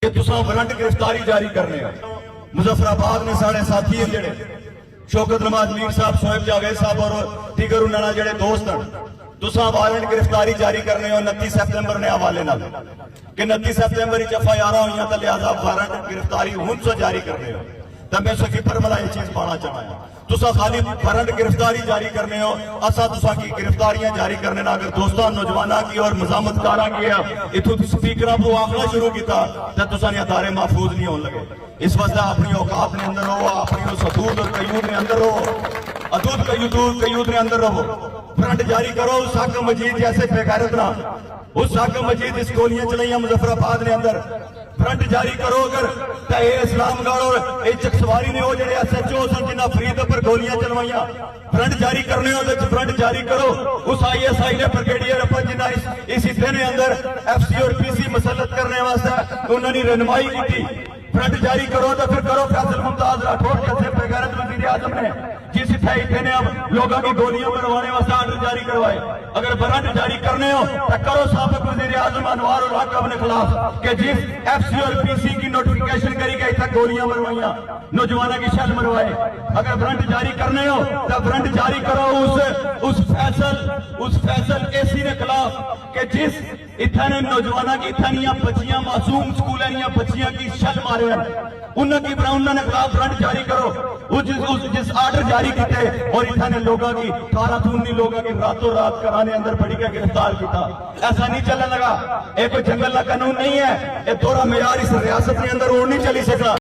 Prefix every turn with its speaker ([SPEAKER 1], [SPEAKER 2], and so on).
[SPEAKER 1] کہ تساں وارنٹ گرفتاری جاری کرنے ہو۔ مظفرآباد نے ساڑے ساتھی ہیں جڑے شوکت نماز میر صاحب، شعیب جاوید صاحب اور دیگر انہاں جڑے دوست ہیں، تساں وارنٹ گرفتاری جاری کرنے ہو 29 سپتمبر نے حوالے نال کہ 29 سپتمبر ہی FIR ہوئیاں تا لہذا وارنٹ گرفتاری ہن سو جاری کرنے ہو۔ تو میں سکی فرملا یہ چیز پانا چاہاں تساں خالی وارنٹ گرفتاری جاری کرنے ہو، اسا تساں کی گرفتاریاں جاری کرنے نا اگر دوستان نوجواناں کی اور مزامت کاراں کی اتھو سپیکراں کو آخنا شروع کیتا تو تساں نے ادارے محفوظ نہیں ہون لگے۔ اس وجہ اپنی اوقات نے اندر رہو، اپنی حدود اور قیود نے اندر رہو، حدود قیود نے اندر رہو۔ فرنٹ جاری کرو اس حاکم مجید جیسے بے غیرت نہ، اس حاکم مجید اس گولیاں چلائیاں مظفرآباد نے اندر، فرنٹ جاری کرو اگر اے اسلام گاڑ اور اے چکسواری نے ہو جڑے SHO سن جنہ فرید پر گولیاں چلوائیاں، فرنٹ جاری کرنے ہو تو فرنٹ جاری کرو اس ISI نے بریگیڈیئر اپن جنہ اس حصے نے اندر FC اور PC مسلط کرنے واسطے انہوں نے رہنمائی کی تھی۔ فرنٹ جاری کرو تو پھر کرو فیصل ممتاز راٹھوڑ جیسے بے غیرت وزیر اعظم نے جس اتھائی نے اب لوگوں کی گولیاں مروانے واسطے آرڈر جاری کروائے۔ اگر فرنٹ جاری کرنے ہو تو کرو سابق وزیر اعظم انوار الحق اپنے خلاف کہ جس FC اور PC کی نوٹیفیکیشن کری گئی تک گولیاں مروائیاں، نوجوانوں کی شل مروائے۔ اگر فرنٹ جاری کرنے ہو تو فرنٹ جاری کرو اس فیصل AC نے خلاف کہ جس اتھانے نوجوانوں کی اتھانیاں بچیاں معصوم سکولانیاں بچیاں کی شل مارے ہیں، انہوں کی براؤنہ نے خلاف فرنٹ جاری کرو جس آرڈر جاری کیتے اور اتھانے لوگوں کی خاراتونی لوگوں کی راتوں رات کرانے اندر پڑی کے گرفتار کیتا۔ ایسا نہیں چلنے لگا، ایک جنگل کا قانون نہیں ہے، ایک دورہ معیار اس ریاست کے اندر اور نہیں چلی سکتا۔